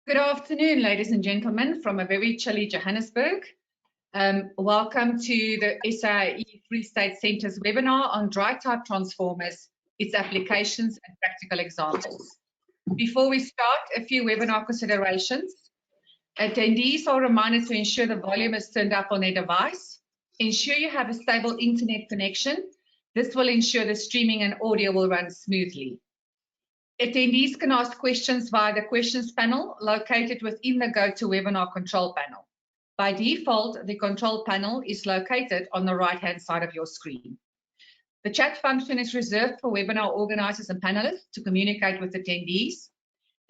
Good afternoon, ladies and gentlemen, from a very chilly Johannesburg. Welcome to the SAIEE Free State Centre's webinar on dry type transformers, its applications and practical examples. Before we start, a few webinar considerations. Attendees are reminded to ensure the volume is turned up on their device. Ensure you have a stable internet connection. This will ensure the streaming and audio will run smoothly. Attendees can ask questions via the questions panel located within the GoToWebinar control panel. By default, the control panel is located on the right-hand side of your screen. The chat function is reserved for webinar organizers and panelists to communicate with attendees.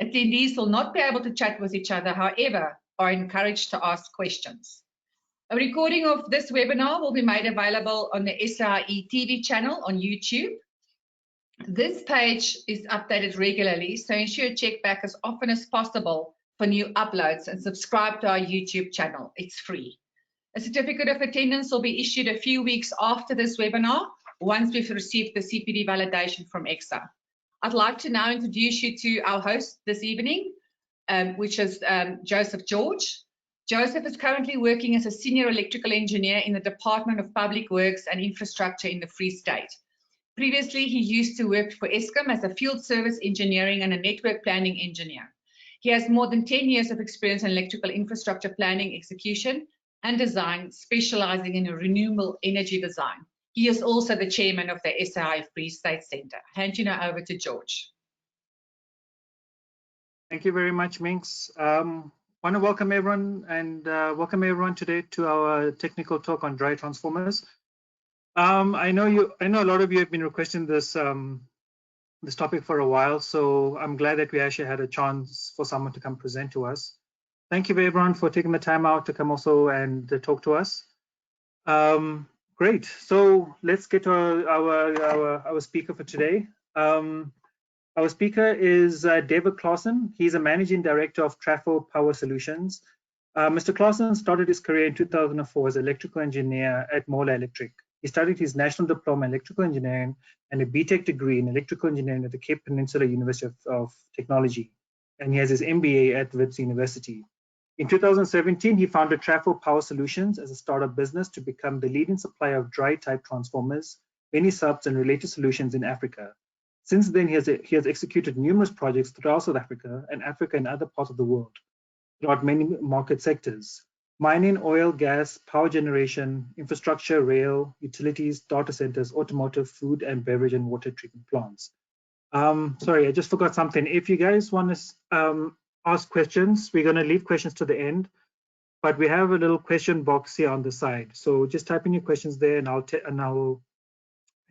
Attendees will not be able to chat with each other, however, are encouraged to ask questions. A recording of this webinar will be made available on the SAIEE TV channel on YouTube. This page is updated regularly, so ensure you check back as often as possible for new uploads and subscribe to our YouTube channel. It's free. A certificate of attendance will be issued a few weeks after this webinar, once we've received the CPD validation from EXA. I'd like to now introduce you to our host this evening, which is Joseph George. Joseph is currently working as a senior electrical engineer in the Department of Public Works and Infrastructure in the Free State. Previously, he used to work for Eskom as a field service engineering and a network planning engineer. He has more than 10 years of experience in electrical infrastructure planning, execution, and design, specializing in renewable energy design. He is also the chairman of the SAIEE Free State Centre. Hand you now over to George. Thank you very much, Minx. Want to welcome everyone and welcome everyone today to our technical talk on dry transformers. I know a lot of you have been requesting this this topic for a while, so I'm glad that we actually had a chance for someone to come present to us. Thank you everyone for taking the time out to come also and talk to us. Great, so let's get to our speaker for today. Our speaker is David Clausen. He's a managing director of Trafo Power Solutions. Mr. Clausen started his career in 2004 as an electrical engineer at Mola Electric. He studied his National Diploma in Electrical Engineering and a BTEC degree in Electrical Engineering at the Cape Peninsula University of Technology, and he has his MBA at Wits University. In 2017, he founded Trafo Power Solutions as a startup business to become the leading supplier of dry type transformers, many subs, and related solutions in Africa. Since then, he has executed numerous projects throughout South Africa and other parts of the world, throughout many market sectors: mining, oil, gas, power generation, infrastructure, rail, utilities, data centers, automotive, food and beverage, and water treatment plants. Sorry, I just forgot something. If you guys want to ask questions, we're going to leave questions to the end, but we have a little question box here on the side. So just type in your questions there, and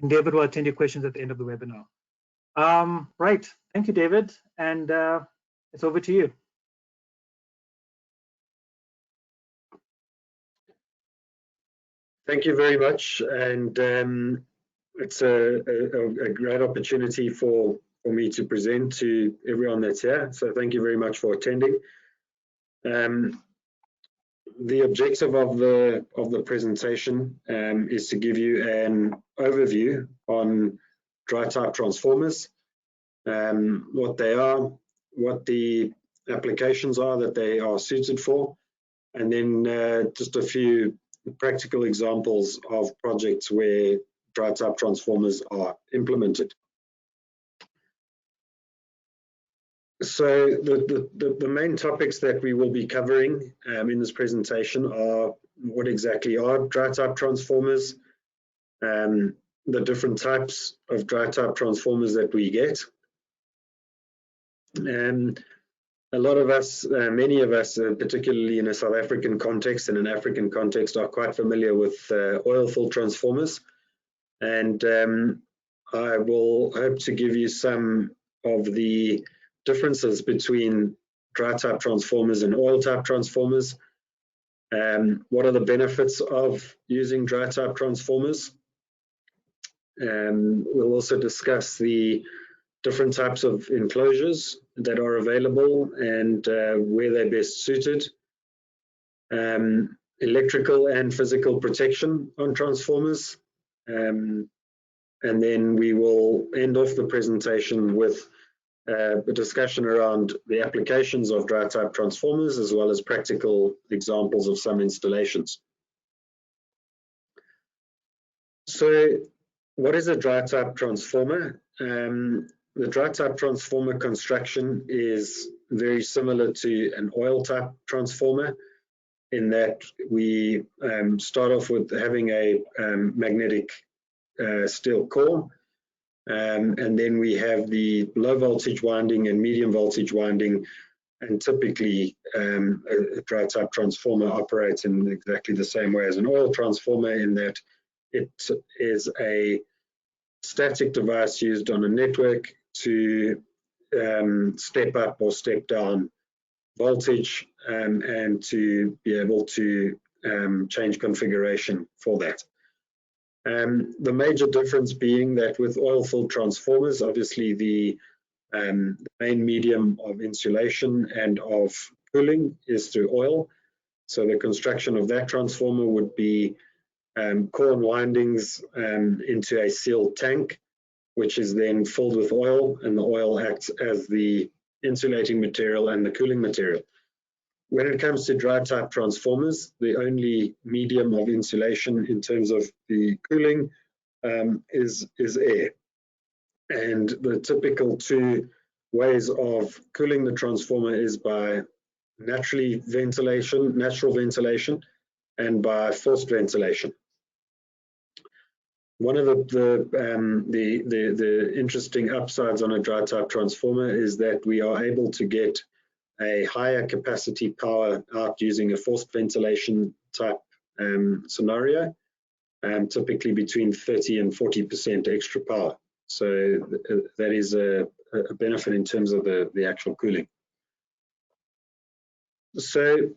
David will attend your questions at the end of the webinar. Right, thank you, David, and it's over to you. Thank you very much, and it's a great opportunity for me to present to everyone that's here. So thank you very much for attending. The objective of the presentation is to give you an overview on dry type transformers, what they are, what the applications are that they are suited for, and then just a few practical examples of projects where dry type transformers are implemented. So the main topics that we will be covering in this presentation are what exactly are dry type transformers, the different types of dry type transformers that we get. And a lot of us, many of us, particularly in a South African context and an African context, are quite familiar with oil-filled transformers. And I will hope to give you some of the differences between dry type transformers and oil type transformers. What are the benefits of using dry type transformers? We'll also discuss the different types of enclosures that are available and where they're best suited. Electrical and physical protection on transformers. And then we will end off the presentation with a discussion around the applications of dry type transformers, as well as practical examples of some installations. So what is a dry type transformer? The dry type transformer construction is very similar to an oil type transformer, in that we start off with having a magnetic steel core, and then we have the low voltage winding and medium voltage winding, and typically a dry type transformer operates in exactly the same way as an oil transformer, in that it is a static device used on a network to step up or step down voltage, and to be able to change configuration for that. The major difference being that with oil-filled transformers, obviously the main medium of insulation and of cooling is through oil. So the construction of that transformer would be core and windings into a sealed tank, which is then filled with oil, and the oil acts as the insulating material and the cooling material. When it comes to dry type transformers, the only medium of insulation in terms of the cooling is air. And the typical two ways of cooling the transformer is by natural ventilation, and by forced ventilation. One of the interesting upsides on a dry type transformer is that we are able to get a higher capacity power out using a forced ventilation type scenario, typically between 30 and 40% extra power. So that is a benefit in terms of the actual cooling. So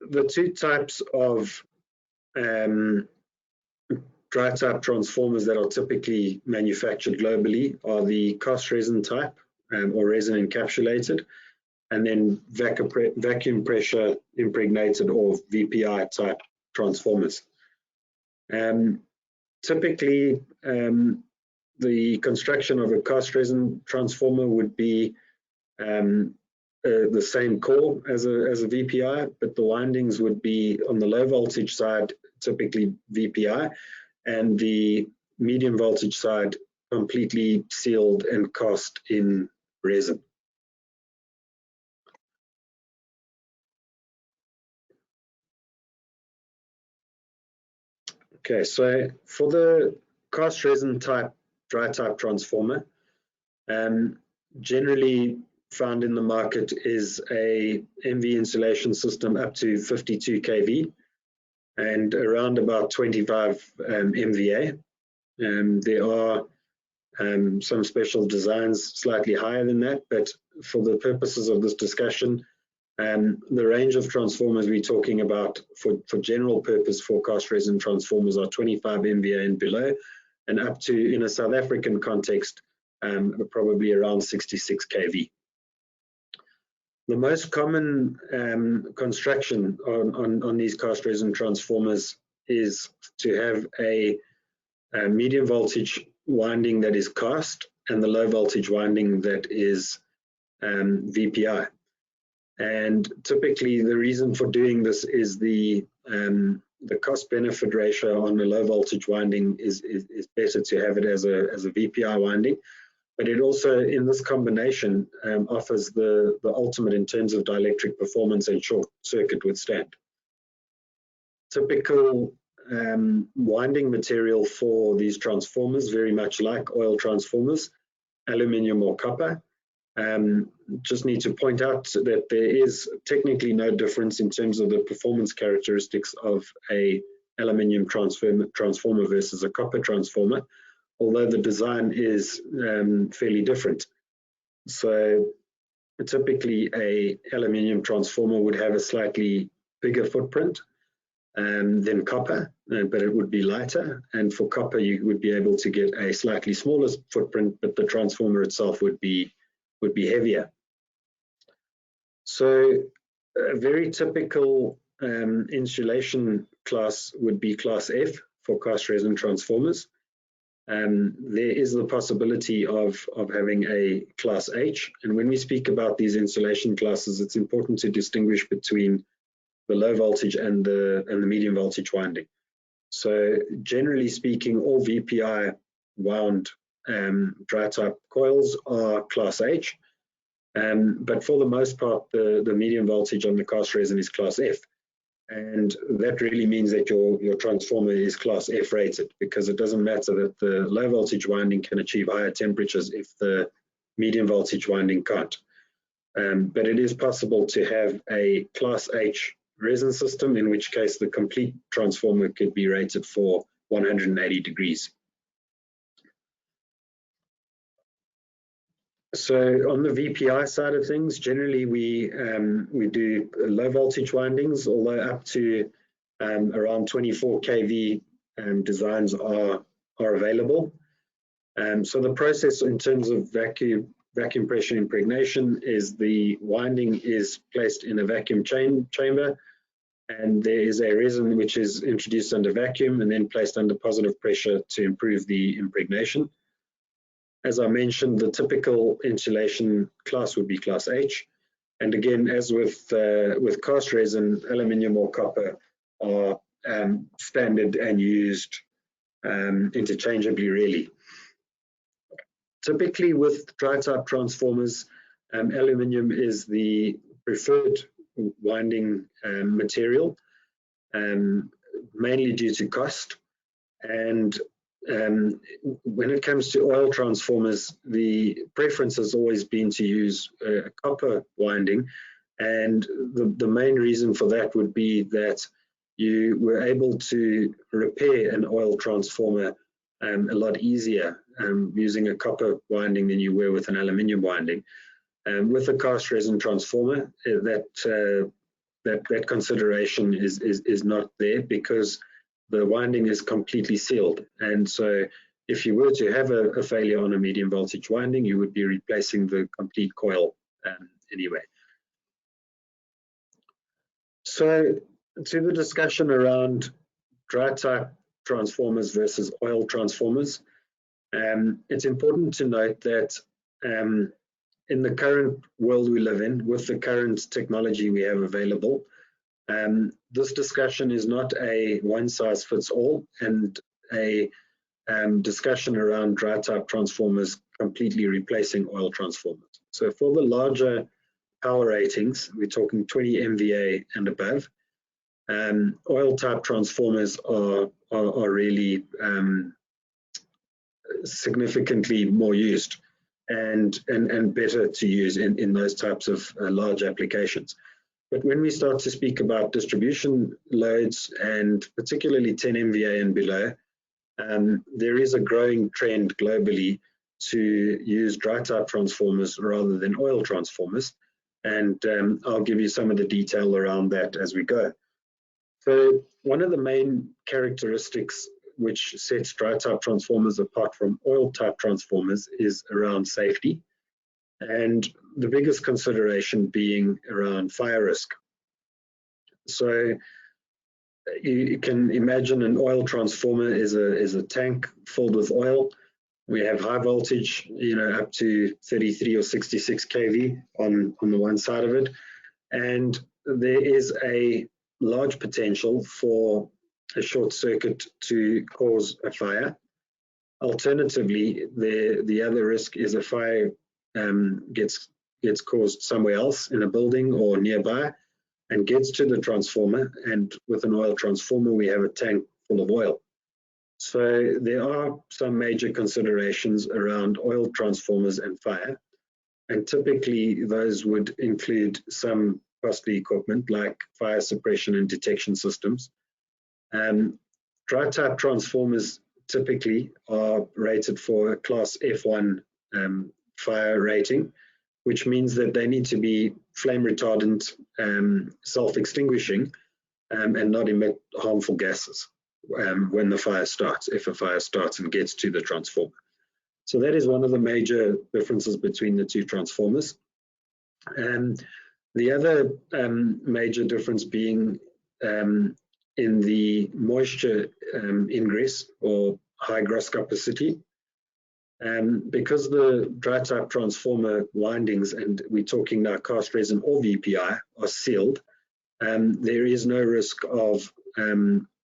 the two types of dry type transformers that are typically manufactured globally are the cast resin type, or resin encapsulated, and then vacuum pressure impregnated, or VPI type transformers. Typically, the construction of a cast resin transformer would be the same core as a VPI, but the windings would be on the low voltage side, typically VPI, and the medium voltage side completely sealed and cast in resin. Okay, so for the cast resin type dry type transformer, generally found in the market is a MV insulation system up to 52 kV and around about 25 MVA. There are some special designs slightly higher than that, but for the purposes of this discussion, the range of transformers we're talking about for general purpose for cast resin transformers are 25 MVA and below, and up to, in a South African context, probably around 66 kV. The most common construction on these cast resin transformers is to have a medium voltage winding that is cast and the low voltage winding that is VPI. And typically the reason for doing this is the cost benefit ratio on the low voltage winding is better to have it as a VPI winding, but it also, in this combination, offers the ultimate in terms of dielectric performance and short circuit withstand. Typical winding material for these transformers, very much like oil transformers, aluminium or copper. Just need to point out that there is technically no difference in terms of the performance characteristics of a aluminium transformer versus a copper transformer, although the design is fairly different. So typically a aluminium transformer would have a slightly bigger footprint than copper, but it would be lighter, and for copper you would be able to get a slightly smaller footprint, but the transformer itself would be heavier. So a very typical insulation class would be class F for cast resin transformers. there is the possibility of having a class H. And when we speak about these insulation classes, it's important to distinguish between the low voltage and the medium voltage winding. So generally speaking, all VPI wound dry type coils are class H, but for the most part, the medium voltage on the cast resin is class F. And that really means that your transformer is class F rated, because it doesn't matter that the low voltage winding can achieve higher temperatures if the medium voltage winding can't. But it is possible to have a class H resin system, in which case the complete transformer could be rated for 180 degrees. So on the VPI side of things, generally we do low voltage windings, although up to around 24 kV designs are available. So the process in terms of vacuum pressure impregnation is the winding is placed in a vacuum chamber, and there is a resin which is introduced under vacuum and then placed under positive pressure to improve the impregnation. As I mentioned, the typical insulation class would be class H. And again, as with cast resin, aluminium or copper are standard and used interchangeably, really. Typically with dry type transformers, aluminium is the preferred winding material, mainly due to cost. And when it comes to oil transformers, the preference has always been to use a copper winding, and the main reason for that would be that you were able to repair an oil transformer a lot easier using a copper winding than you were with an aluminium winding. With a cast resin transformer, that consideration is not there, because the winding is completely sealed. And so if you were to have a failure on a medium voltage winding, you would be replacing the complete coil anyway. So to the discussion around dry type transformers versus oil transformers, it's important to note that in the current world we live in, with the current technology we have available, this discussion is not a one-size-fits-all, and a discussion around dry type transformers completely replacing oil transformers. So for the larger power ratings, we're talking 20 MVA and above, oil type transformers are really significantly more used and better to use in those types of large applications. But when we start to speak about distribution loads, and particularly 10 MVA and below, there is a growing trend globally to use dry type transformers rather than oil transformers. And I'll give you some of the detail around that as we go. So one of the main characteristics which sets dry type transformers apart from oil type transformers is around safety, and the biggest consideration being around fire risk. So you can imagine an oil transformer is a tank filled with oil. We have high voltage, up to 33 or 66 kV on the one side of it, and there is a large potential for a short circuit to cause a fire. Alternatively, the other risk is a fire gets caused somewhere else in a building or nearby and gets to the transformer, and with an oil transformer we have a tank full of oil. So there are some major considerations around oil transformers and fire, and typically those would include some costly equipment like fire suppression and detection systems. Dry type transformers typically are rated for a class F1 fire rating, which means that they need to be flame retardant, self-extinguishing, and not emit harmful gases when the fire starts, if a fire starts and gets to the transformer. So that is one of the major differences between the two transformers. The other major difference being in the moisture ingress or high gross capacity. Because the dry type transformer windings, and we're talking now cast resin or VPI, are sealed, there is no risk of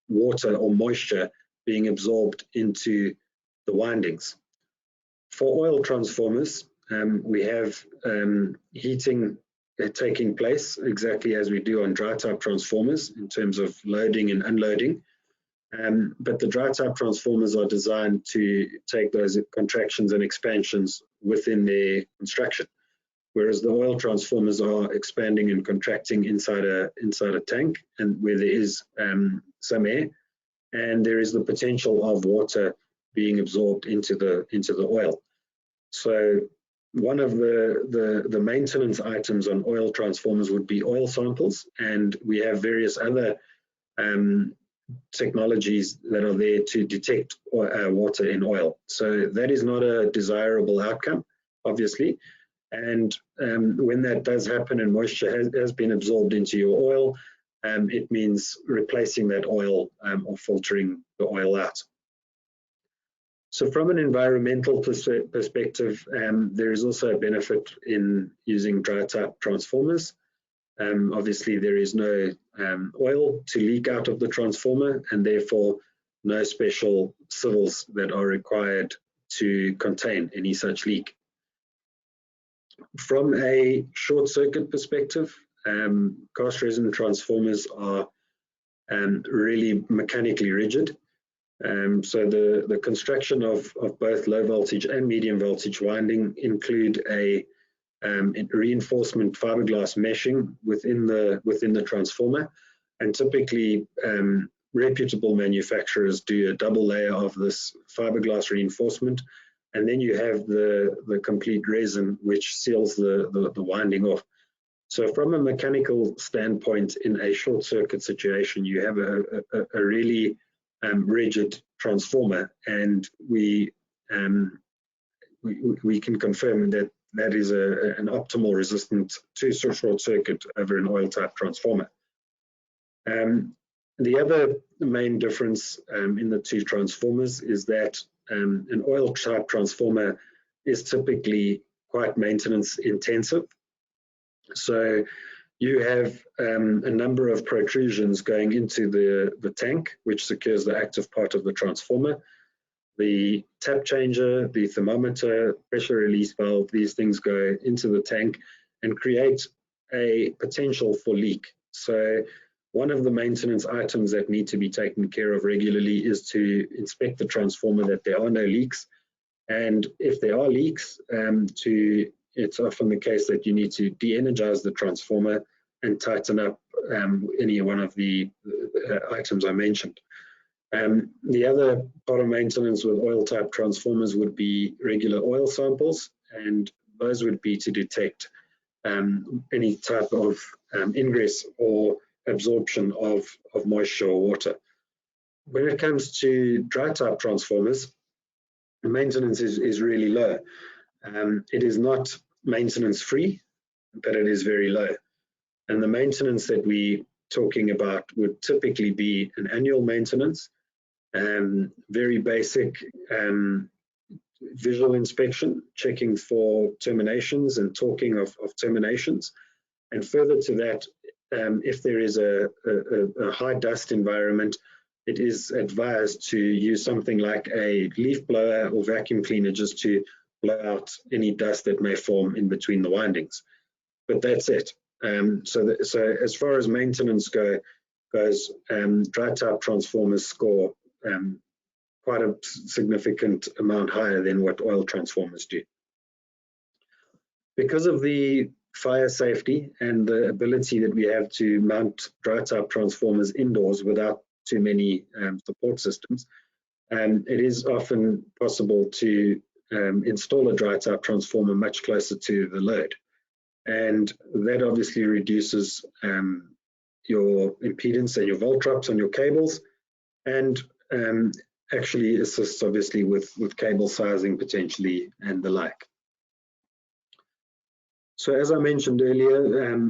water or moisture being absorbed into the windings. For oil transformers, we have heating taking place exactly as we do on dry type transformers in terms of loading and unloading. But the dry type transformers are designed to take those contractions and expansions within their construction, whereas the oil transformers are expanding and contracting inside a tank, and where there is some air, and there is the potential of water being absorbed into the oil. So one of the maintenance items on oil transformers would be oil samples, and we have various other technologies that are there to detect water in oil. So that is not a desirable outcome, obviously. And when that does happen and moisture has been absorbed into your oil, it means replacing that oil or filtering the oil out. So from an environmental perspective, there is also a benefit in using dry type transformers. Obviously, there is no oil to leak out of the transformer, and therefore no special civils that are required to contain any such leak. From a short circuit perspective, cast resin transformers are really mechanically rigid. So the construction of both low voltage and medium voltage winding include a reinforcement fiberglass meshing within the transformer, and typically reputable manufacturers do a double layer of this fiberglass reinforcement, and then you have the complete resin which seals the winding off. So from a mechanical standpoint, in a short circuit situation, you have a really rigid transformer, and we can confirm that that is an optimal resistance to short circuit over an oil type transformer. The other main difference in the two transformers is that an oil type transformer is typically quite maintenance intensive. So you have a number of protrusions going into the tank, which secures the active part of the transformer. The tap changer, the thermometer, pressure release valve, these things go into the tank and create a potential for leak. So one of the maintenance items that need to be taken care of regularly is to inspect the transformer that there are no leaks. And if there are leaks, it's often the case that you need to de-energize the transformer and tighten up any one of the items I mentioned. The other part of maintenance with oil type transformers would be regular oil samples, and those would be to detect any type of ingress or absorption of moisture or water. When it comes to dry type transformers, the maintenance is really low. It is not maintenance free, but it is very low. And the maintenance that we're talking about would typically be an annual maintenance, very basic visual inspection, checking for terminations and talking of terminations. And further to that, if there is a high dust environment, it is advised to use something like a leaf blower or vacuum cleaner just to blow out any dust that may form in between the windings. But that's it. So as far as maintenance goes, dry type transformers score quite a significant amount higher than what oil transformers do. Because of the fire safety and the ability that we have to mount dry type transformers indoors without too many support systems, it is often possible to install a dry type transformer much closer to the load. And that obviously reduces your impedance and your volt drops on your cables, and actually assists obviously with cable sizing potentially and the like. So as I mentioned earlier,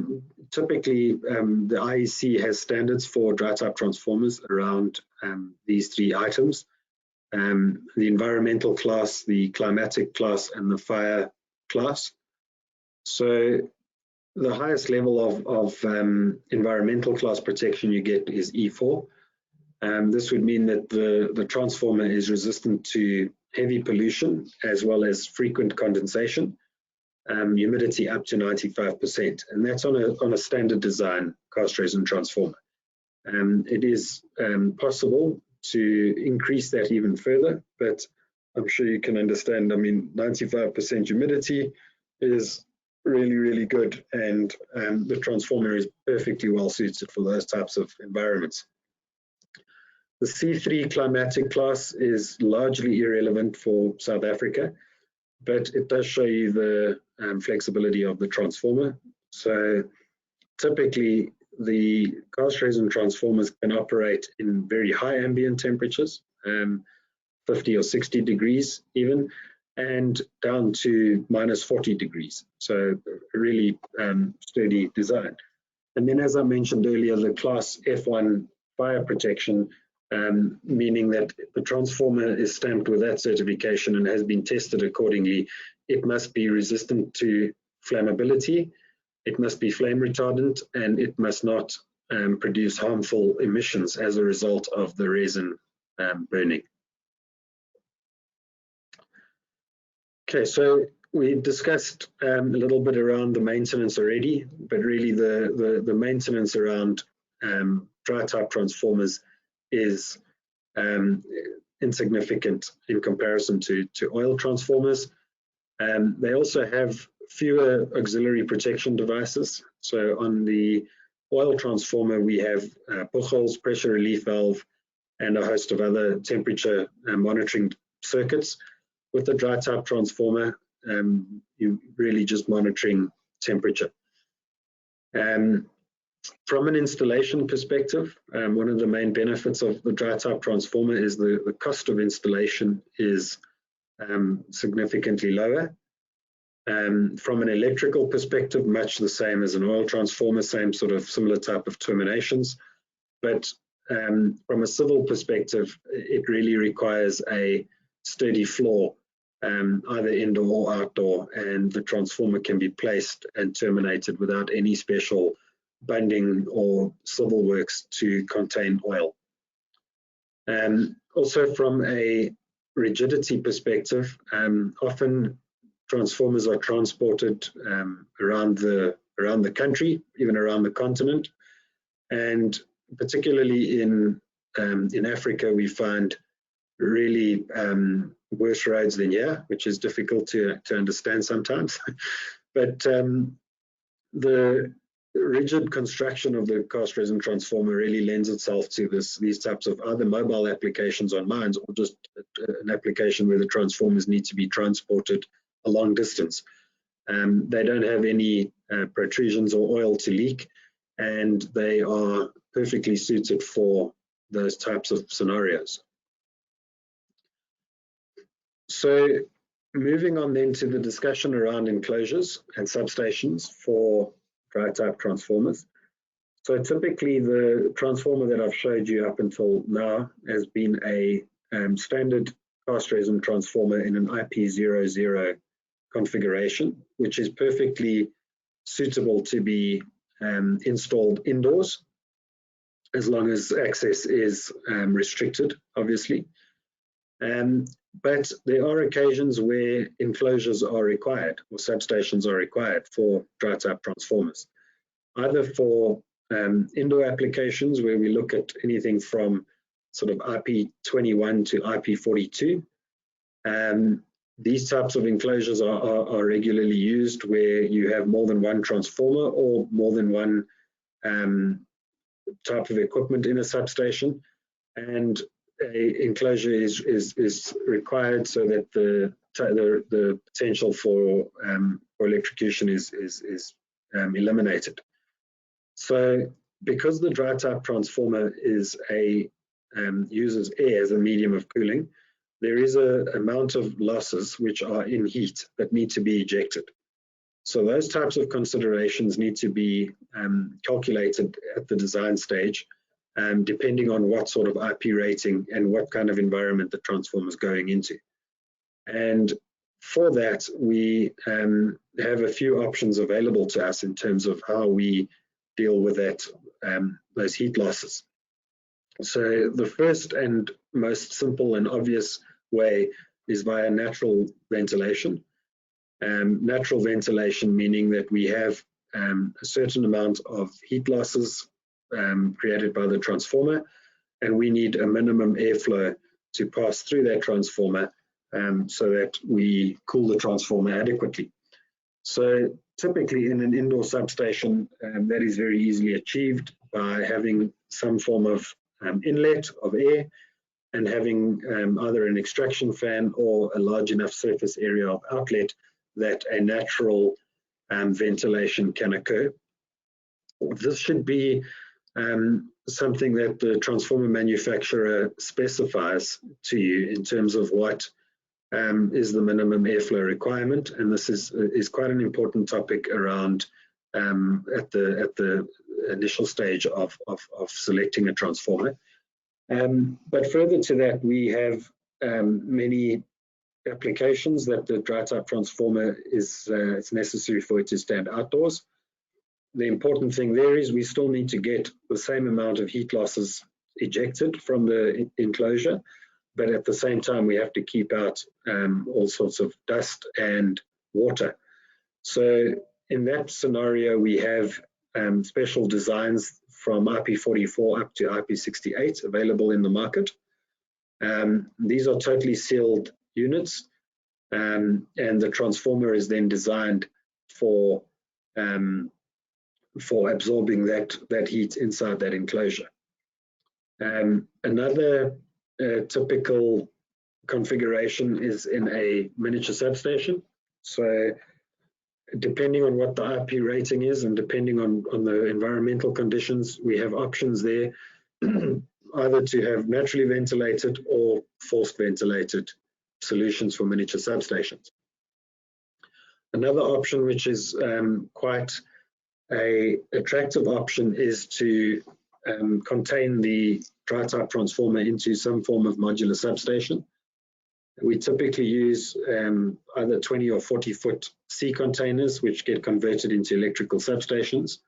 typically the IEC has standards for dry type transformers around these three items. the environmental class, the climatic class, and the fire class. So the highest level of environmental class protection you get is E4. This would mean that the transformer is resistant to heavy pollution as well as frequent condensation, humidity up to 95%, and that's on a standard design cast resin transformer. It is possible to increase that even further, but I'm sure you can understand, I mean, 95% humidity is really, really good, and the transformer is perfectly well suited for those types of environments. The C3 climatic class is largely irrelevant for South Africa, but it does show you the flexibility of the transformer. So typically the cast resin transformers can operate in very high ambient temperatures, 50 or 60 degrees even, and down to -40 degrees. So a really sturdy design. And then, as I mentioned earlier, the class F1 fire protection, meaning that the transformer is stamped with that certification and has been tested accordingly. It must be resistant to flammability, it must be flame retardant, and it must not produce harmful emissions as a result of the resin burning. Okay, so we discussed a little bit around the maintenance already, but really the maintenance around dry type transformers is insignificant in comparison to oil transformers. They also have fewer auxiliary protection devices. So on the oil transformer, we have puchholes, pressure relief valve, and a host of other temperature monitoring circuits. With the dry type transformer, you're really just monitoring temperature. From an installation perspective, one of the main benefits of the dry type transformer is the cost of installation is significantly lower. From an electrical perspective, much the same as an oil transformer, similar type of terminations. But from a civil perspective, it really requires a sturdy floor, either indoor or outdoor, and the transformer can be placed and terminated without any special binding or civil works to contain oil. Also from a rigidity perspective, often transformers are transported around the country, even around the continent, and particularly in Africa, we find really worse roads than here, which is difficult to understand sometimes. But the rigid construction of the cast resin transformer really lends itself to these types of either mobile applications on mines or just an application where the transformers need to be transported a long distance. They don't have any protrusions or oil to leak, and they are perfectly suited for those types of scenarios. So moving on then to the discussion around enclosures and substations for dry type transformers. So typically the transformer that I've showed you up until now has been a standard cast resin transformer in an IP00 configuration, which is perfectly suitable to be installed indoors, as long as access is restricted, obviously. But there are occasions where enclosures are required or substations are required for dry type transformers, either for indoor applications where we look at anything from sort of IP21 to IP42. These types of enclosures are regularly used where you have more than one transformer or more than one type of equipment in a substation, and a enclosure is required so that the potential for electrocution is eliminated. So because the dry type transformer is uses air as a medium of cooling, there is an amount of losses which are in heat that need to be ejected. So those types of considerations need to be calculated at the design stage, depending on what sort of IP rating and what kind of environment the transformer is going into. And for that, we have a few options available to us in terms of how we deal with that, those heat losses. So the first and most simple and obvious way is via natural ventilation. Natural ventilation meaning that we have a certain amount of heat losses created by the transformer, and we need a minimum airflow to pass through that transformer so that we cool the transformer adequately. So typically in an indoor substation, that is very easily achieved by having some form of inlet of air and having either an extraction fan or a large enough surface area of outlet that a natural ventilation can occur. This should be something that the transformer manufacturer specifies to you in terms of what is the minimum airflow requirement, and this is quite an important topic around at the initial stage of selecting a transformer. But further to that, we have many applications that the dry type transformer is it's necessary for it to stand outdoors. The important thing there is we still need to get the same amount of heat losses ejected from the enclosure, but at the same time we have to keep out all sorts of dust and water. So in that scenario, we have special designs from IP44 up to IP68 available in the market. These are totally sealed units, and the transformer is then designed for absorbing that heat inside that enclosure. Another typical configuration is in a miniature substation. So depending on what the IP rating is and depending on the environmental conditions, we have options there either to have naturally ventilated or forced ventilated solutions for miniature substations. Another option, which is quite an attractive option, is to contain the dry type transformer into some form of modular substation. We typically use either 20 or 40 foot C containers, which get converted into electrical substations.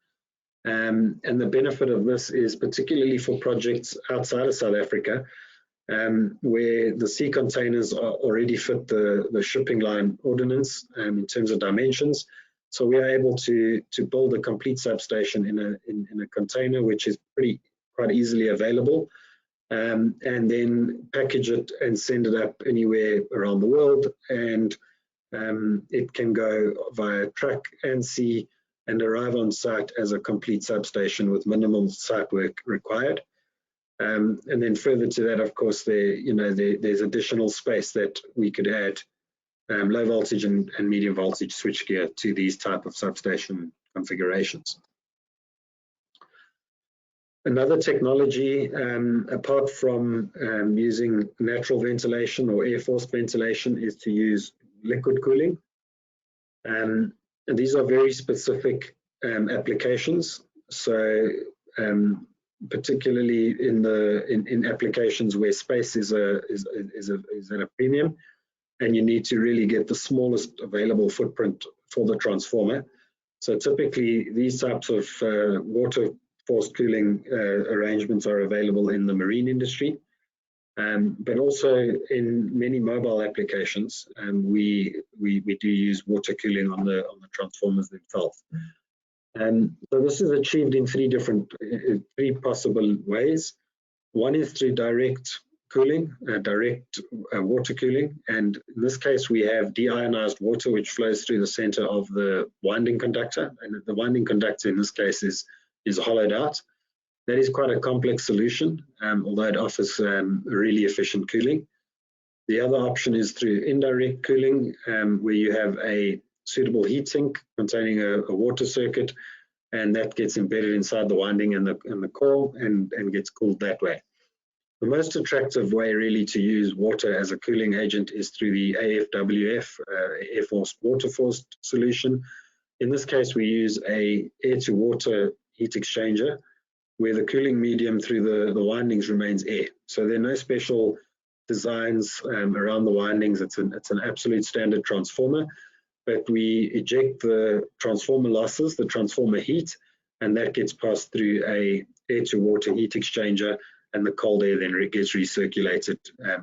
And the benefit of this is particularly for projects outside of South Africa, where the C containers already fit the shipping line ordinance in terms of dimensions. So we are able to build a complete substation in a container, which is quite easily available, and then package it and send it up anywhere around the world. And it can go via truck and sea and arrive on site as a complete substation with minimal site work required. And then further to that, of course, there's additional space that we could add low voltage and medium voltage switchgear to these type of substation configurations. Another technology, apart from using natural ventilation or air forced ventilation, is to use liquid cooling. And these are very specific applications. So particularly in applications where space is at a premium, and you need to really get the smallest available footprint for the transformer. So typically these types of water forced cooling arrangements are available in the marine industry, but also in many mobile applications. We do use water cooling on the transformers themselves. So this is achieved in three possible ways. One is through direct cooling, direct water cooling, and in this case we have deionized water which flows through the center of the winding conductor, and the winding conductor in this case is hollowed out. That is quite a complex solution, although it offers really efficient cooling. The other option is through indirect cooling, where you have a suitable heat sink containing a water circuit, and that gets embedded inside the winding and the core and gets cooled that way. The most attractive way really to use water as a cooling agent is through the AFWF, air forced water forced solution. In this case, we use a air to water heat exchanger, where the cooling medium through the windings remains air. So there are no special designs around the windings. It's an absolute standard transformer, but we eject the transformer losses, the transformer heat, and that gets passed through a air to water heat exchanger, and the cold air then gets recirculated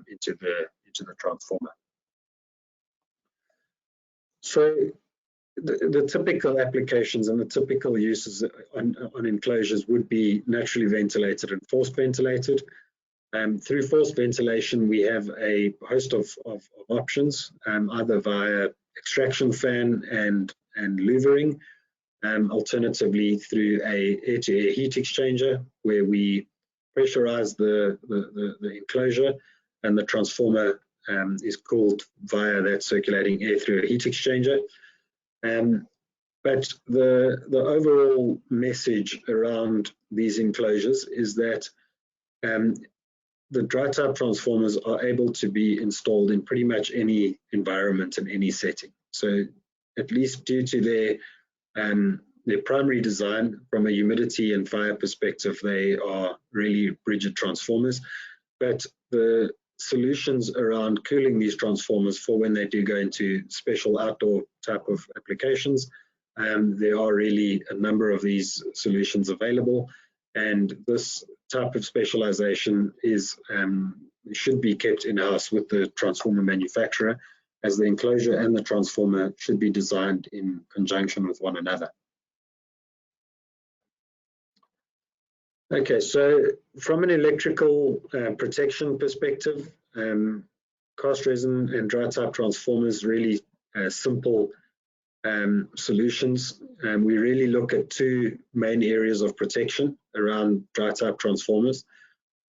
into the transformer. So the typical applications and the typical uses on enclosures would be naturally ventilated and forced ventilated. Through forced ventilation, we have a host of options, either via extraction fan and louvering, alternatively through a air-to-air heat exchanger, where we pressurize the enclosure and the transformer is cooled via that circulating air through a heat exchanger. But the overall message around these enclosures is that the dry type transformers are able to be installed in pretty much any environment and any setting. So at least due to their primary design, from a humidity and fire perspective, they are really rigid transformers. But the solutions around cooling these transformers for when they do go into special outdoor type of applications, there are really a number of these solutions available, and this type of specialization should be kept in-house with the transformer manufacturer, as the enclosure and the transformer should be designed in conjunction with one another. Okay, so from an electrical protection perspective, cast resin and dry type transformers really simple solutions. We really look at two main areas of protection around dry type transformers,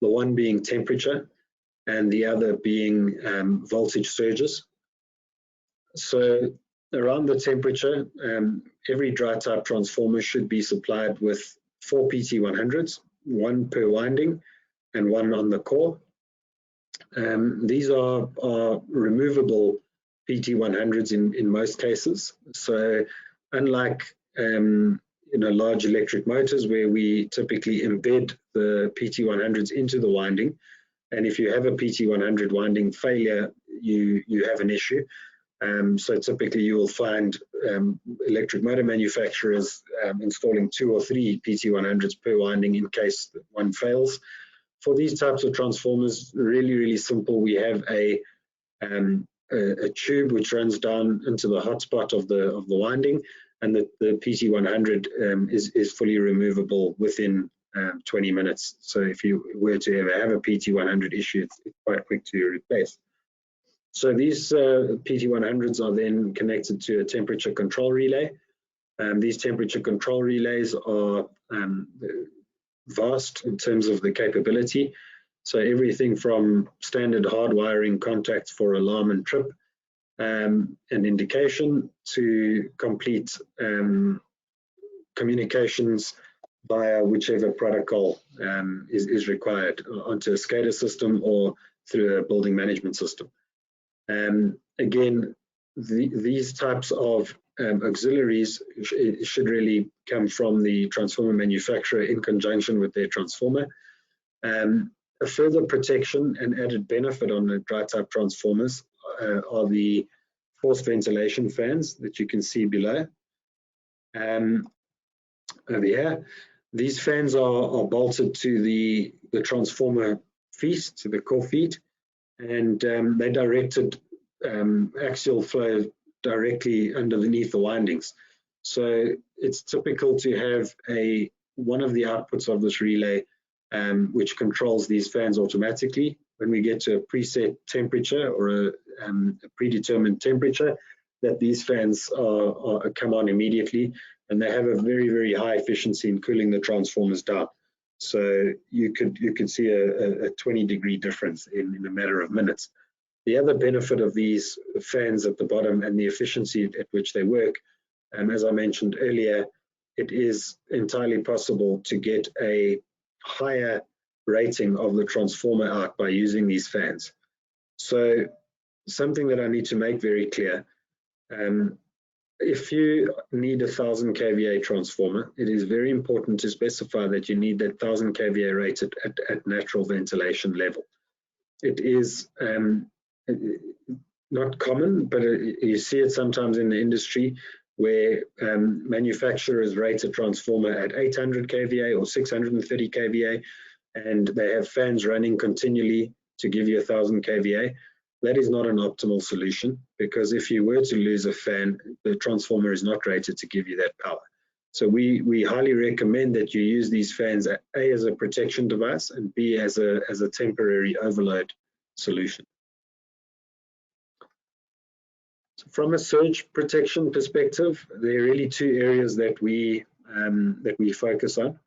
the one being temperature and the other being voltage surges. So around the temperature, every dry type transformer should be supplied with 4 PT100s, one per winding and one on the core. These are removable PT100s in most cases. So unlike large electric motors, where we typically embed the PT100s into the winding, and if you have a PT100 winding failure, you have an issue. So typically you will find electric motor manufacturers installing 2 or 3 PT100s per winding in case one fails. For these types of transformers, really simple. We have a tube which runs down into the hotspot of the winding, and the PT100 is fully removable within 20 minutes. So if you were to ever have a PT100 issue, it's quite quick to replace. So these PT100s are then connected to a temperature control relay. These temperature control relays are vast in terms of the capability. So everything from standard hard wiring contacts for alarm and trip and indication, to complete communications via whichever protocol is required onto a SCADA system or through a building management system. Again, these types of auxiliaries should really come from the transformer manufacturer in conjunction with their transformer. A further protection and added benefit on the dry type transformers are the forced ventilation fans that you can see below. Over here, these fans are bolted to the transformer feet, to the core feet, and they're directed axial flow directly underneath the windings. So it's typical to have one of the outputs of this relay which controls these fans automatically. When we get to a preset temperature or a predetermined temperature, that these fans come on immediately, and they have a very high efficiency in cooling the transformers down. So you could see a 20-degree difference in a matter of minutes. The other benefit of these fans at the bottom and the efficiency at which they work, as I mentioned earlier, it is entirely possible to get a higher rating of the transformer out by using these fans. So something that I need to make very clear, if you need a 1000 kVA transformer, it is very important to specify that you need that 1000 kVA rated at natural ventilation level. It is not common, but you see it sometimes in the industry where manufacturers rate a transformer at 800 kVA or 630 kVA, and they have fans running continually to give you 1000 kVA. That is not an optimal solution, because if you were to lose a fan, the transformer is not rated to give you that power. So we highly recommend that you use these fans, A, as a protection device, and B, as a temporary overload solution. So from a surge protection perspective, there are really two areas that we focus on.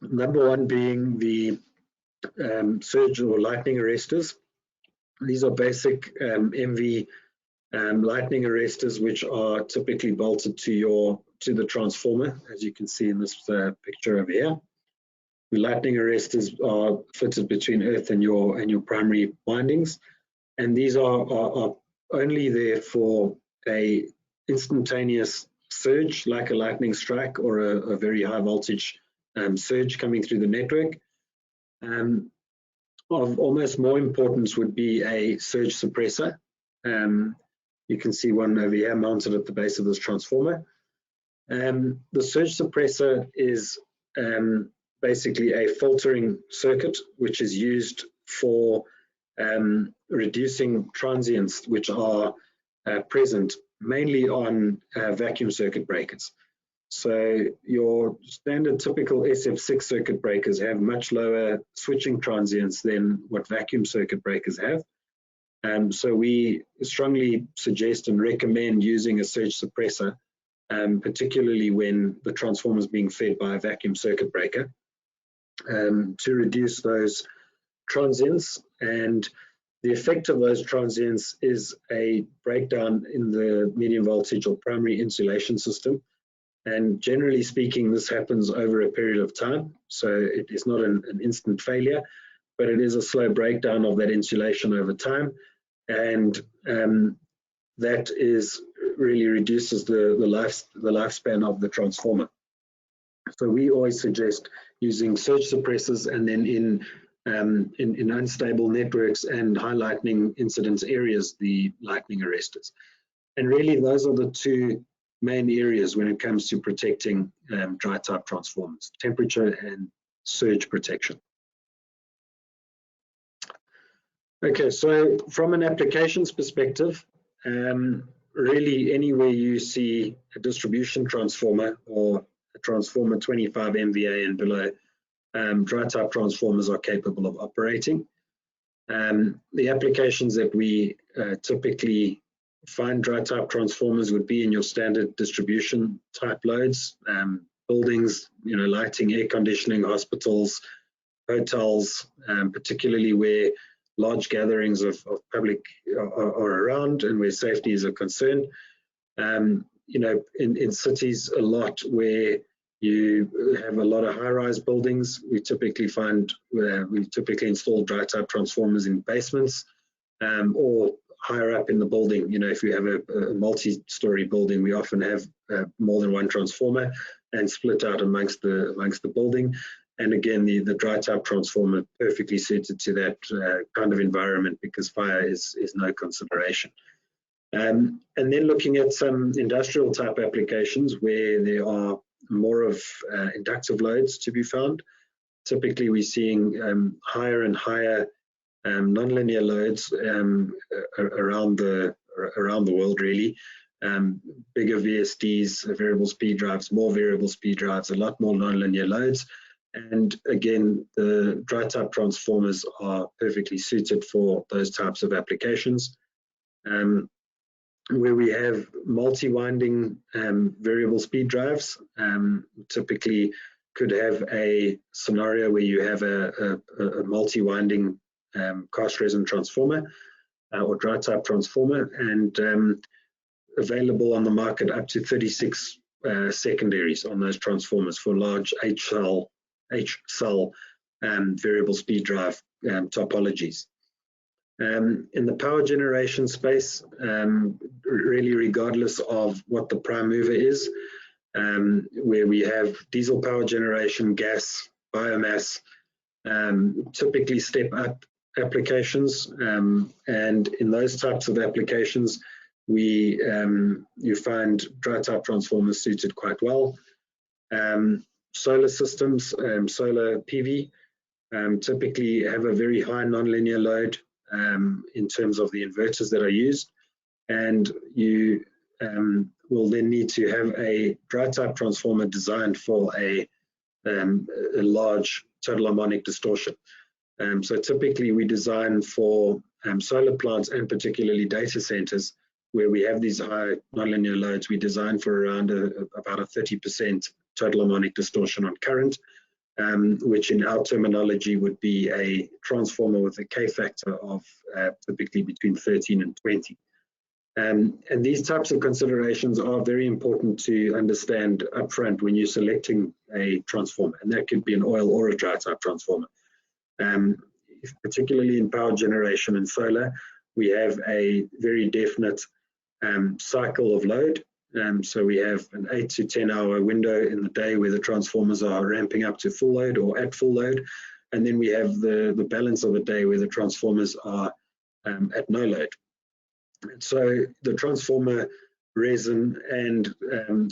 Number one being the surge or lightning arresters. These are basic MV lightning arresters, which are typically bolted to the transformer, as you can see in this picture over here. The lightning arresters are fitted between earth and your primary windings, and these are only there for a instantaneous surge, like a lightning strike or a very high voltage surge coming through the network. Of almost more importance would be a surge suppressor. You can see one over here mounted at the base of this transformer. The surge suppressor is basically a filtering circuit which is used for reducing transients which are present mainly on vacuum circuit breakers. So your standard typical SF6 circuit breakers have much lower switching transients than what vacuum circuit breakers have. So we strongly suggest and recommend using a surge suppressor, particularly when the transformer is being fed by a vacuum circuit breaker, to reduce those transients. And the effect of those transients is a breakdown in the medium voltage or primary insulation system. And generally speaking, this happens over a period of time. So it is not an instant failure, but it is a slow breakdown of that insulation over time. And that really reduces the lifespan of the transformer. So we always suggest using surge suppressors, and then in unstable networks and high lightning incidence areas, the lightning arresters. And really those are the two main areas when it comes to protecting dry type transformers: temperature and surge protection. Okay, so from an applications perspective, really anywhere you see a distribution transformer or a transformer 25 MVA and below, dry type transformers are capable of operating. The applications that we typically find dry type transformers would be in your standard distribution type loads, buildings, lighting, air conditioning, hospitals, hotels, particularly where large gatherings of public are around and where safety is a concern. In cities a lot where you have a lot of high-rise buildings, we typically install dry type transformers in basements or higher up in the building. If you have a multi-story building, we often have more than one transformer and split out amongst the building. And again, the dry type transformer perfectly suited to that kind of environment, because fire is no consideration. And then looking at some industrial type applications where there are more of inductive loads to be found. Typically we're seeing higher and higher nonlinear loads around the world, really. Bigger VSDs, variable speed drives, more variable speed drives, a lot more nonlinear loads. And again, the dry type transformers are perfectly suited for those types of applications. Where we have multi-winding variable speed drives, typically could have a scenario where you have a multi-winding cast resin transformer or dry type transformer, and available on the market up to 36 secondaries on those transformers for large H-cell variable speed drive topologies. In the power generation space, really regardless of what the prime mover is, where we have diesel power generation, gas, biomass, typically step-up applications, and in those types of applications, you find dry-type transformers suited quite well. Solar systems, solar PV, typically have a very high nonlinear load in terms of the inverters that are used, and you will then need to have a dry-type transformer designed for a large total harmonic distortion. So typically we design for solar plants and particularly data centers where we have these high nonlinear loads. We design for around about a 30% total harmonic distortion on current, which in our terminology would be a transformer with a K factor of typically between 13 and 20. And these types of considerations are very important to understand upfront when you're selecting a transformer, and that could be an oil or a dry type transformer. Particularly in power generation and solar, we have a very definite cycle of load. So we have an 8 to 10 hour window in the day where the transformers are ramping up to full load or at full load. And then we have the balance of the day where the transformers are at no load. So the transformer resin and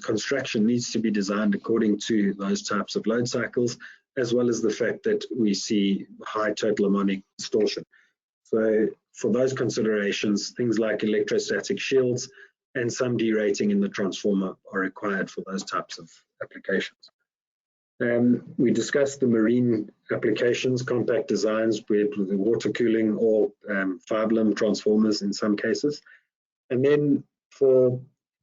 construction needs to be designed according to those types of load cycles, as well as the fact that we see high total harmonic distortion. So for those considerations, things like electrostatic shields and some derating in the transformer are required for those types of applications. We discussed the marine applications, compact designs with the water cooling or 5-limb transformers in some cases. And then for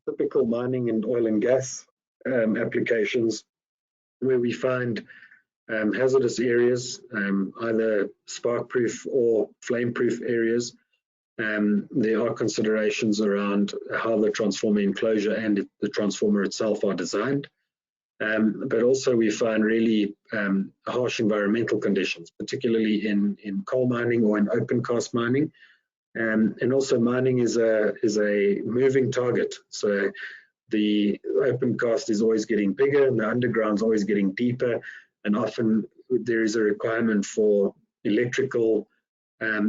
typical mining and oil and gas applications, where we find hazardous areas, either spark-proof or flame-proof areas, there are considerations around how the transformer enclosure and the transformer itself are designed. But also we find really harsh environmental conditions, particularly in coal mining or in open cast mining. And also mining is a moving target. So the open cast is always getting bigger and the underground is always getting deeper. And often there is a requirement for electrical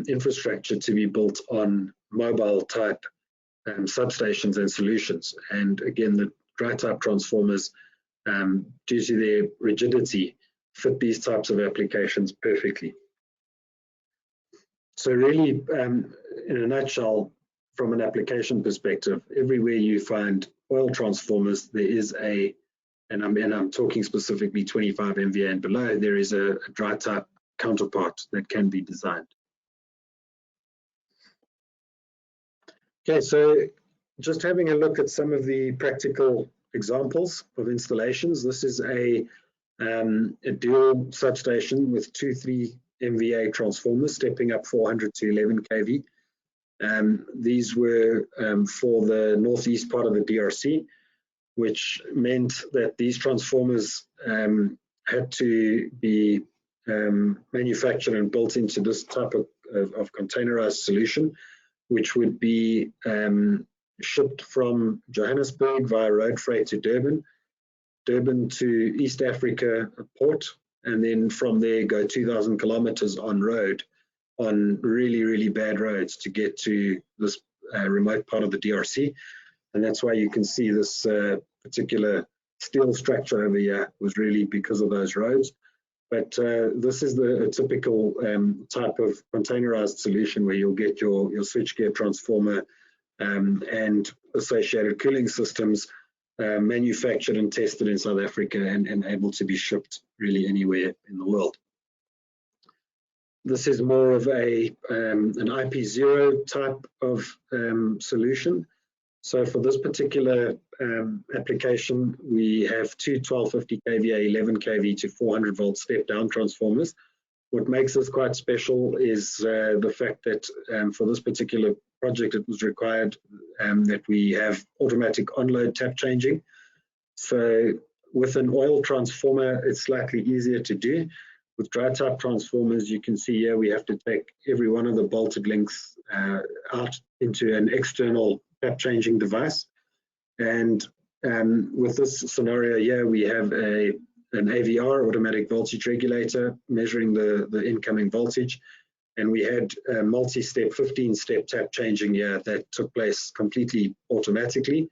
infrastructure to be built on mobile type substations and solutions. And again, the dry type transformers, due to their rigidity, fit these types of applications perfectly. So really, in a nutshell, from an application perspective, everywhere you find oil transformers, there is and I'm talking specifically 25 MVA and below, there is a dry type counterpart that can be designed. Okay, so just having a look at some of the practical examples of installations. This is a dual substation with 2 3 MVA transformers stepping up 400 to 11 kV. These were for the northeast part of the DRC, which meant that these transformers had to be manufactured and built into this type of containerized solution, which would be shipped from Johannesburg via road freight to Durban, Durban to East Africa port, and then from there go 2,000 kilometers on road on really, really bad roads to get to this remote part of the DRC. And that's why you can see this particular steel structure over here was really because of those roads. But this is a typical type of containerized solution where you'll get your switchgear transformer and associated cooling systems manufactured and tested in South Africa and able to be shipped really anywhere in the world. This is more of an IP0 type of solution. So for this particular application, we have two 1250 kVA, 11 kV to 400 volt step down transformers. What makes this quite special is the fact that for this particular project, it was required that we have automatic on-load tap changing. So with an oil transformer, it's slightly easier to do. with dry type transformers, you can see here we have to take every one of the bolted links out into an external tap changing device. And with this scenario here, we have an AVR, automatic voltage regulator, measuring the incoming voltage. And we had a multi-step, 15-step tap changing here that took place completely automatically.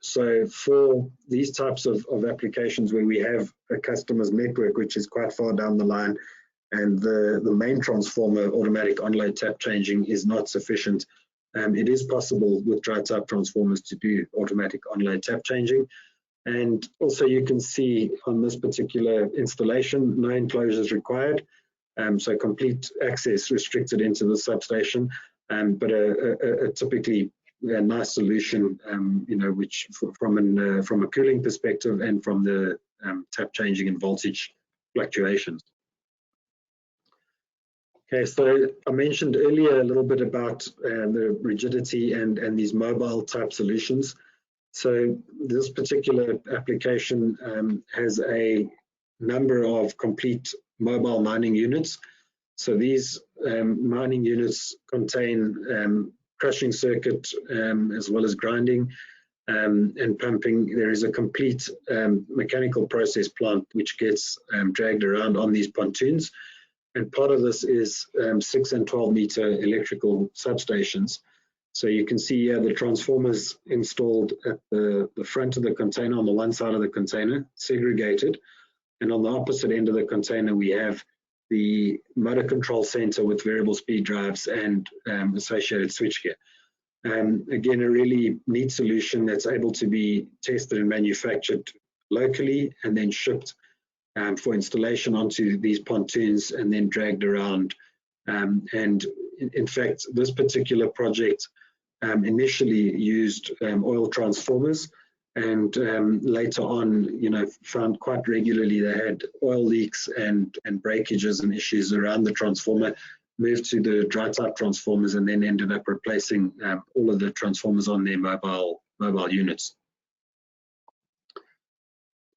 So for these types of applications where we have a customer's network, which is quite far down the line, and the main transformer automatic onload tap changing is not sufficient, it is possible with dry type transformers to do automatic onload tap changing. And also you can see on this particular installation, no enclosures required. So complete access restricted into the substation, but a typically a nice solution, you know, which from a cooling perspective and from the tap changing and voltage fluctuations. Okay, so I mentioned earlier a little bit about the rigidity and these mobile type solutions. So this particular application has a number of complete mobile mining units. So these mining units contain crushing circuit as well as grinding and pumping. There is a complete mechanical process plant which gets dragged around on these pontoons. And part of this is 6 and 12 meter electrical substations. So you can see here the transformers installed at the front of the container, on the one side of the container, segregated. And on the opposite end of the container, we have the motor control center with variable speed drives and associated switchgear. Again, a really neat solution that's able to be tested and manufactured locally and then shipped for installation onto these pontoons and then dragged around. And in fact, this particular project initially used oil transformers, and later on, you know, found quite regularly they had oil leaks and breakages and issues around the transformer, moved to the dry type transformers, and then ended up replacing all of the transformers on their mobile units.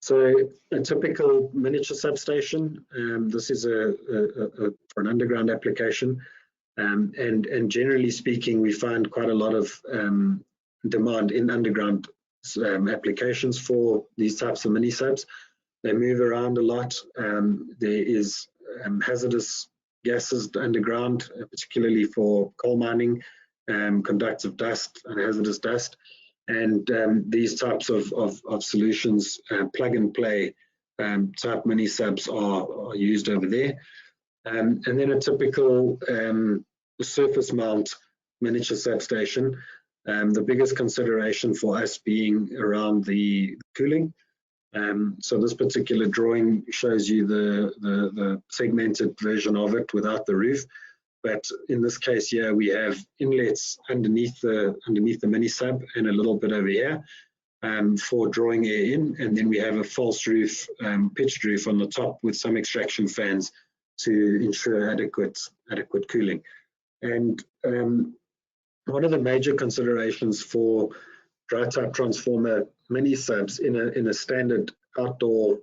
So a typical miniature substation, this is for an underground application, and generally speaking, we find quite a lot of demand in underground applications for these types of mini subs. They move around a lot. There is hazardous gases underground, particularly for coal mining, conductive dust and hazardous dust. And these types of solutions, plug and play type mini subs are used over there. And then a typical surface mount miniature substation, the biggest consideration for us being around the cooling. So this particular drawing shows you the segmented version of it without the roof. But in this case here, we have inlets underneath the mini sub and a little bit over here for drawing air in. And then we have a false roof, pitched roof on the top with some extraction fans to ensure adequate cooling. And one of the major considerations for dry type transformer mini subs in a standard outdoor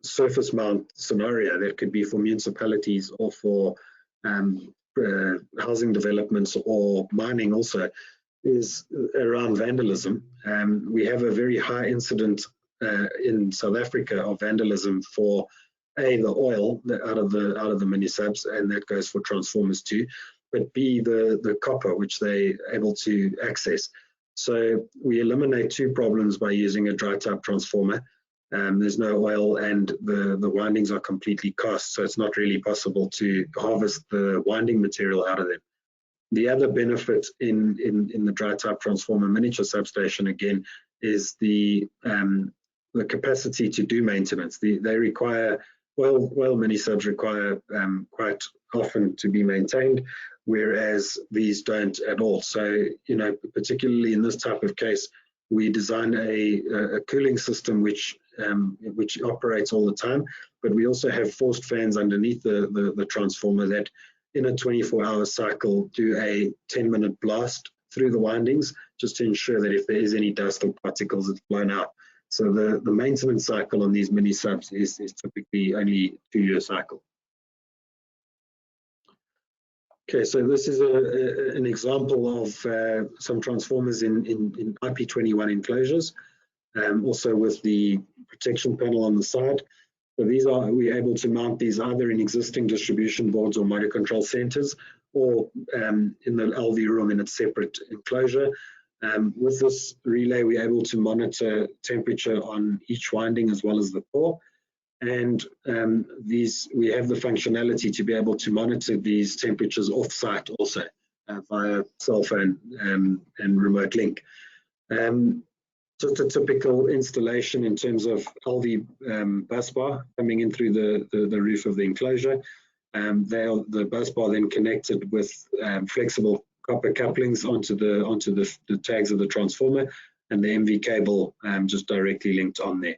surface mount scenario, that could be for municipalities or for housing developments or mining also, is around vandalism. We have a very high incident in South Africa of vandalism for the oil out of the mini subs, and that goes for transformers too, but B, the copper which they're able to access. So we eliminate two problems by using a dry type transformer. There's no oil and the windings are completely cast, so it's not really possible to harvest the winding material out of them. The other benefit in the dry type transformer miniature substation again is the capacity to do maintenance. They require oil mini subs require quite often to be maintained, whereas these don't at all. So, you know, particularly in this type of case, we design a cooling system which operates all the time, but we also have forced fans underneath the transformer that in a 24-hour cycle do a 10-minute blast through the windings just to ensure that if there is any dust or particles, it's blown out. So the maintenance cycle on these mini subs is typically only 2-year cycle. Okay, so this is an example of some transformers in IP21 enclosures, also with the protection panel on the side. So we're able to mount these either in existing distribution boards or motor control centers, or in the LV room in a separate enclosure. With this relay, we're able to monitor temperature on each winding as well as the core. And we have the functionality to be able to monitor these temperatures off-site also via cell phone and remote link. Just a typical installation in terms of LV bus bar coming in through the roof of the enclosure. The bus bar then connected with flexible copper couplings onto the tags of the transformer, and the MV cable just directly linked on there.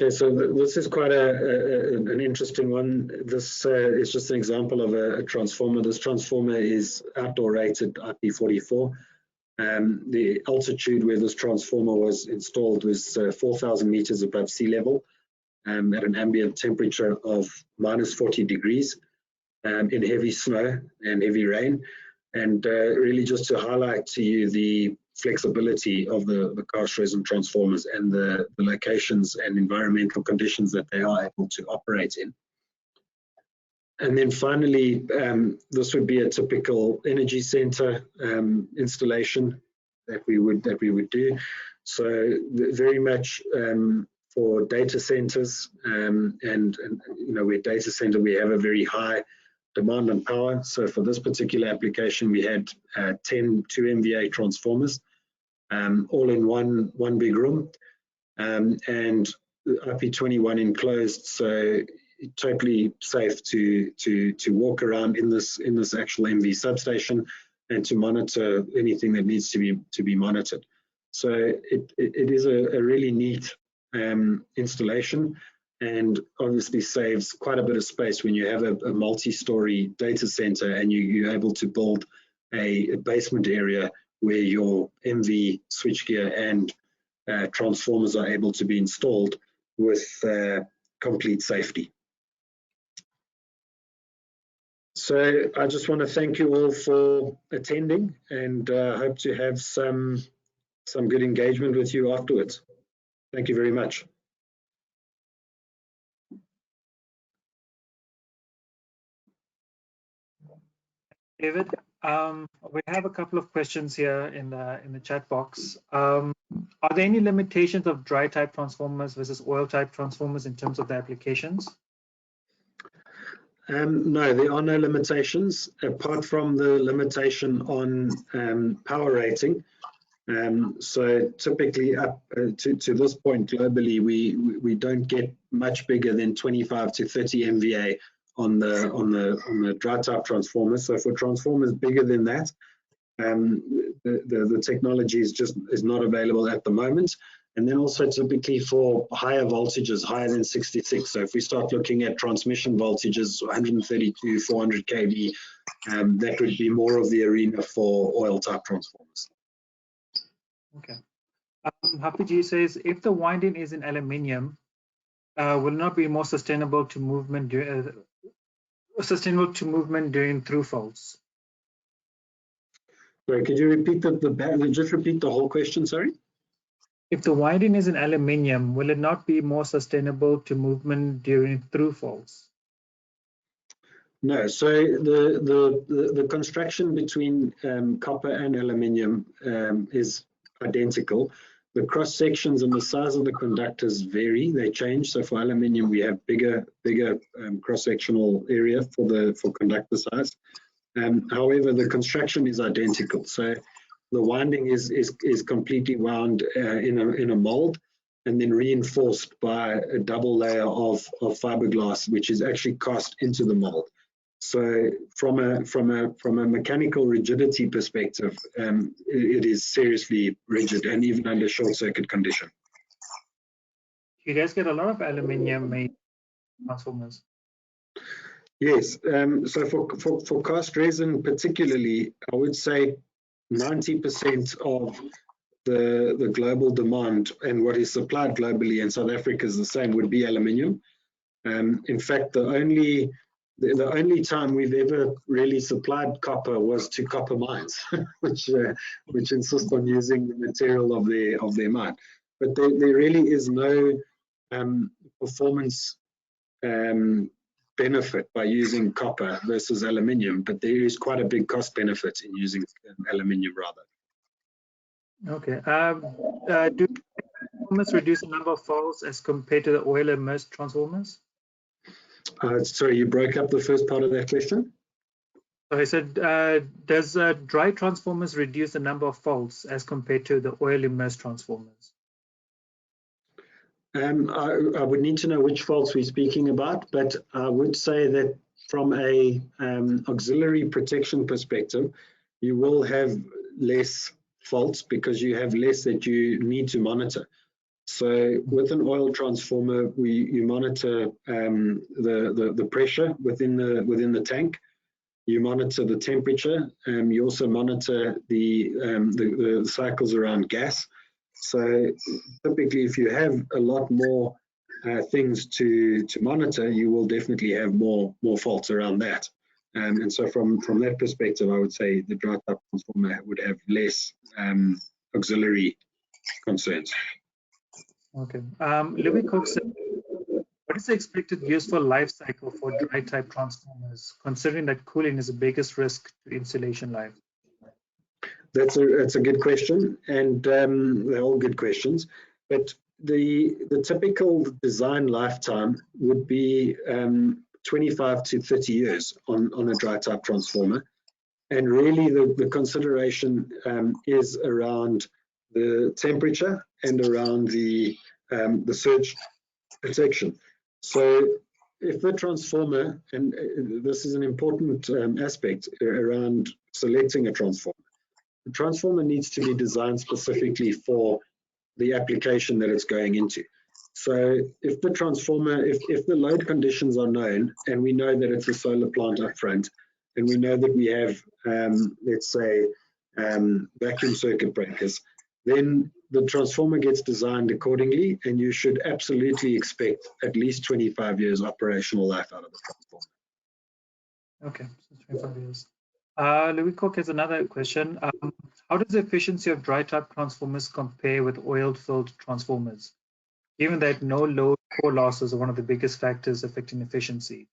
Okay, so this is quite an interesting one. This is just an example of a transformer. This transformer is outdoor rated IP44. The altitude where this transformer was installed was 4,000 meters above sea level at an ambient temperature of -40 degrees in heavy snow and heavy rain. And really just to highlight to you the flexibility of the cast resin transformers and the locations and environmental conditions that they are able to operate in. And then finally, this would be a typical energy center installation that we would do. So very much for data centers, and you know, with data center we have a very high demand on power. So for this particular application, we had 10 2 MVA transformers, all in one big room, and IP21 enclosed, so totally safe to walk around in this actual MV substation and to monitor anything that needs to be monitored. So it is a really neat installation, and obviously saves quite a bit of space when you have a multi-story data center and you're able to build a basement area where your MV switchgear and transformers are able to be installed with complete safety. So I just want to thank you all for attending, and hope to have some good engagement with you afterwards. Thank you very much. David, we have a couple of questions here in the chat box. Are there any limitations of dry type transformers versus oil type transformers in terms of the applications? No, there are no limitations apart from the limitation on power rating. So typically up to this point globally, we don't get much bigger than 25 to 30 MVA on the dry type transformers. So for transformers bigger than that, the technology is not available at the moment. And then also typically for higher voltages, higher than 66. So if we start looking at transmission voltages, 132, 400 kV, that would be more of the arena for oil type transformers. Okay. Happy G says, if the winding is in aluminium, will it not be more sustainable to movement during through faults? Sorry, could you repeat just repeat the whole question? Sorry. If the winding is in aluminium, will it not be more sustainable to movement during through faults? No. So the construction between copper and aluminium is identical. The cross sections and the size of the conductors vary; they change. So for aluminium, we have bigger cross sectional area for conductor size. However, the construction is identical. So the winding is completely wound in a mold and then reinforced by a double layer of fiberglass, which is actually cast into the mold. So from a mechanical rigidity perspective, it is seriously rigid, and even under short circuit condition. You guys get a lot of aluminium made transformers. Yes. So for cast resin particularly, I would say 90% of the global demand and what is supplied globally, and South Africa is the same, would be aluminium. In fact, the only time we've ever really supplied copper was to copper mines, which insist on using the material of their mine. But there really is no performance benefit by using copper versus aluminium, but there is quite a big cost benefit in using aluminium rather. Okay. Do transformers reduce the number of faults as compared to the oil immersed transformers? Sorry, you broke up the first part of that question. So I said, does dry transformers reduce the number of faults as compared to the oil immersed transformers? I would need to know which faults we're speaking about, but I would say that from a auxiliary protection perspective, you will have less faults because you have less that you need to monitor. So with an oil transformer, you monitor the pressure within the tank. You monitor the temperature. You also monitor the cycles around gas. So typically, if you have a lot more things to monitor, you will definitely have more faults around that. And so from that perspective, I would say the dry type transformer would have less auxiliary concerns. Okay. Louis Cook said, what is the expected useful life cycle for dry type transformers, considering that cooling is the biggest risk to installation life? That's a good question, and they're all good questions. But the typical design lifetime would be 25 to 30 years on a dry type transformer. And really the consideration is around the temperature and around the surge protection. So if the transformer, and this is an important aspect around selecting a transformer, the transformer needs to be designed specifically for the application that it's going into. So if the transformer, if the load conditions are known, and we know that it's a solar plant up front, and we know that we have, let's say, vacuum circuit breakers, then the transformer gets designed accordingly, and you should absolutely expect at least 25 years operational life out of the transformer. Okay, so 25 years. Louis Cook has another question. How does the efficiency of dry type transformers compare with oil-filled transformers? Given that no load core losses are one of the biggest factors affecting efficiency.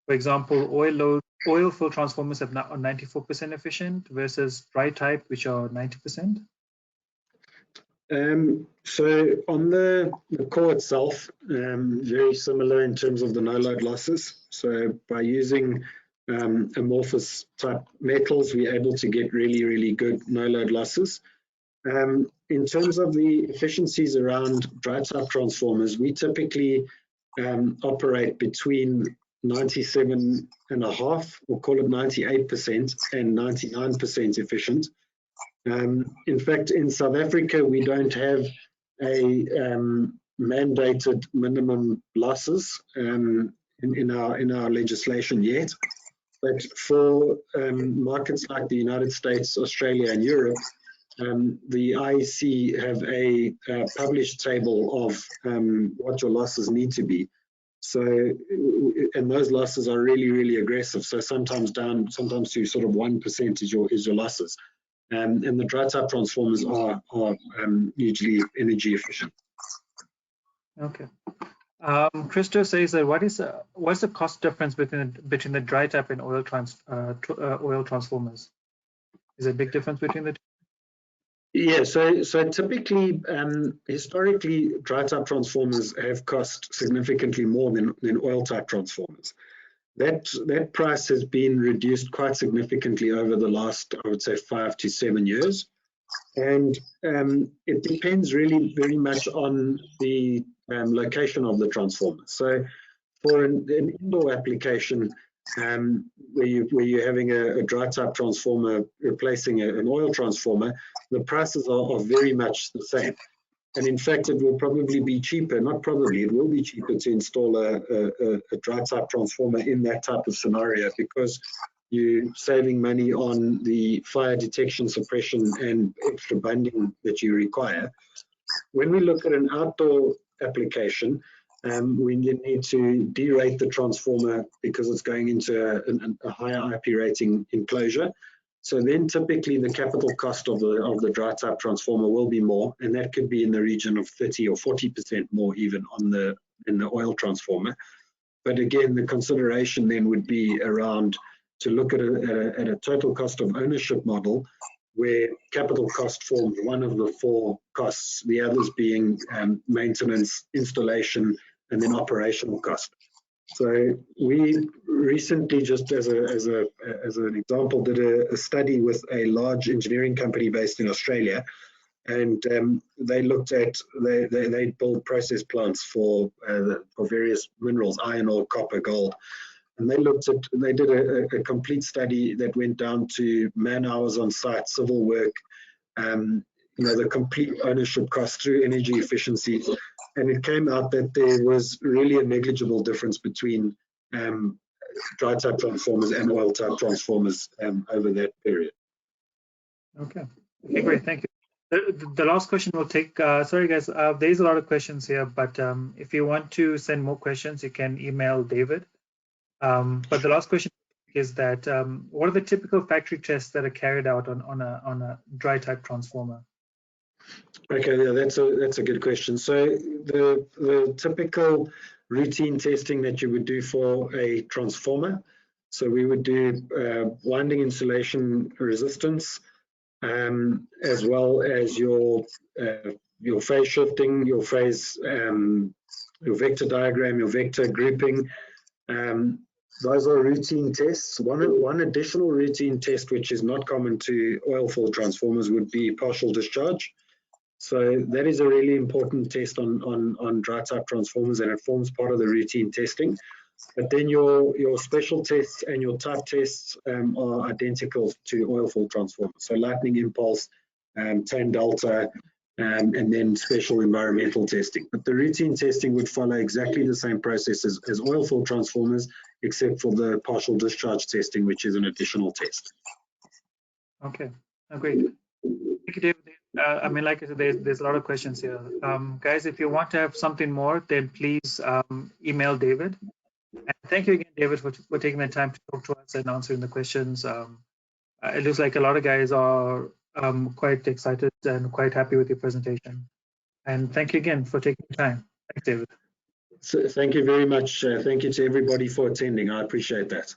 For example, oil-filled transformers are 94% efficient versus dry type, which are 90%. So on the core itself, very similar in terms of the no load losses. So by using amorphous type metals, we're able to get really good no load losses. In terms of the efficiencies around dry type transformers, we typically operate between 97.5%, or call it 98%, and 99% efficient. In fact, in South Africa, we don't have a mandated minimum losses in our legislation yet. But for markets like the United States, Australia, and Europe, the IEC have a published table of what your losses need to be. So, and those losses are really aggressive. So sometimes to sort of 1% is your losses. And the dry type transformers are hugely energy efficient. Okay. Christo says that what's the cost difference between the dry type and oil transformers? Is there a big difference between the two? Yeah, so typically, historically, dry type transformers have cost significantly more than oil type transformers. That price has been reduced quite significantly over the last, I would say, 5 to 7 years. And it depends really very much on the location of the transformer. So for an indoor application, where you're having a dry type transformer replacing an oil transformer, the prices are very much the same. And in fact, it will probably be cheaper, not probably, it will be cheaper to install a dry type transformer in that type of scenario, because you're saving money on the fire detection, suppression, and extra bunding that you require. When we look at an outdoor application, we need to derate the transformer because it's going into a higher IP rating enclosure. So then typically the capital cost of the dry type transformer will be more, and that could be in the region of 30 or 40% more even in the oil transformer. But again, the consideration then would be around to look at a total cost of ownership model, where capital cost forms one of the four costs, the others being maintenance, installation, and then operational cost. So we recently, just as an example, did a study with a large engineering company based in Australia, and they looked at they build process plants for various minerals, iron ore, copper, gold. And they did a complete study that went down to man hours on site, civil work, the complete ownership cost through energy efficiency. And it came out that there was really a negligible difference between dry type transformers and oil type transformers over that period. Okay, great, thank you. The last question we'll take, sorry guys, there's a lot of questions here, but if you want to send more questions, you can email David. But the last question is that what are the typical factory tests that are carried out on a dry type transformer? Okay, yeah, that's a good question. So the typical routine testing that you would do for a transformer, so we would do winding insulation resistance, as well as your phase shifting, your phase, your vector diagram, your vector grouping. Those are routine tests. One additional routine test, which is not common to oil-filled transformers, would be partial discharge. So that is a really important test on dry type transformers, and it forms part of the routine testing. But then your special tests and your type tests are identical to oil-filled transformers. So lightning impulse, tan delta, and then special environmental testing. But the routine testing would follow exactly the same process as oil-filled transformers, except for the partial discharge testing, which is an additional test. Okay, great. Thank you, David. I mean, like I said, there's a lot of questions here. Guys, if you want to have something more, then please email David. And thank you again, David, for taking the time to talk to us and answering the questions. It looks like a lot of guys are quite excited and quite happy with your presentation. And thank you again for taking the time. Thanks, David. So thank you very much. Thank you to everybody for attending. I appreciate that.